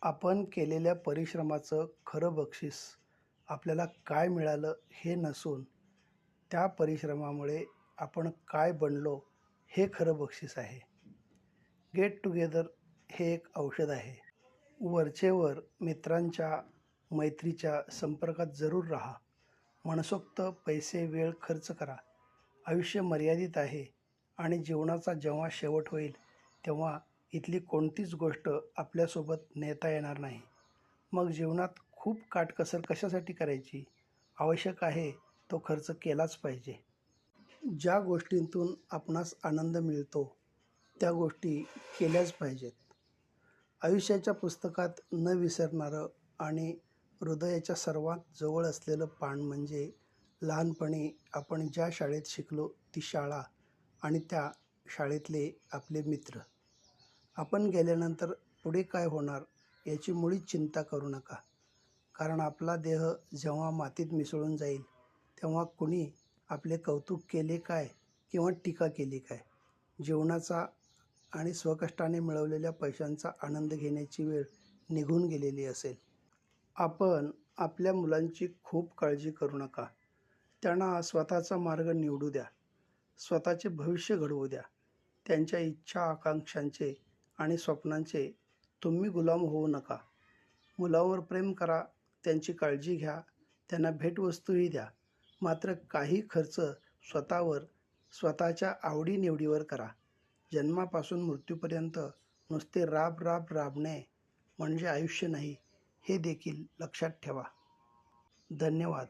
आपण केलेल्या परिश्रमाचं खरं बक्षीस आपल्याला काय मिळालं हे नसून त्या परिश्रमामुळे आपण काय बनलो हे खरं बक्षीस आहे. गेट टुगेदर हे एक औषध आहे. वरचेवर मित्रांच्या मैत्रीच्या संपर्कात जरूर राहा. मनसोक्त पैसे वेळ खर्च करा. आयुष्य मर्यादित आहे आणि जीवनाचा जेव्हा शेवट होईल तेव्हा इथली कोणतीच गोष्ट आपल्यासोबत नेता येणार नाही. मग जीवनात खूप काटकसर कशासाठी करायची? आवश्यक आहे तो खर्च केलाच पाहिजे. ज्या गोष्टींतून आपणास आनंद मिळतो त्या गोष्टी केल्याच पाहिजेत. आयुष्याच्या पुस्तकात न विसरणारं आणि हृदयाच्या सर्वात जवळ असलेलं पान म्हणजे लहानपणी आपण ज्या शाळेत शिकलो ती शाळा आणि त्या शाळेतले आपले मित्र. आपण गेल्यानंतर पुढे काय होणार याची मुळीच चिंता करू नका. कारण आपला देह जेव्हा मातीत मिसळून जाईल तेव्हा कुणी आपले कौतुक केले काय किंवा टीका केली काय? जीवनाचा आणि स्वकष्टाने मिळवलेल्या पैशांचा आनंद घेण्याची वेळ निघून गेलेली असेल. आपण आपल्या मुलांची खूप काळजी करू नका. त्यांना स्वतःचा मार्ग निवडू द्या. स्वतःचे भविष्य घडवू द्या. त्यांच्या इच्छा, आकांक्षांचे आणि स्वप्नांचे तुम्ही गुलाम होऊ नका. मुलावर प्रेम करा, त्यांची काळजी घ्या, त्यांना भेटवस्तूही द्या. मात्र काही खर्च स्वतःवर, स्वतःच्या आवडीनिवडीवर करा. जन्मापासून मृत्यूपर्यंत नुसते राबणे म्हणजे आयुष्य नाही, हे देखील लक्षात ठेवा. धन्यवाद.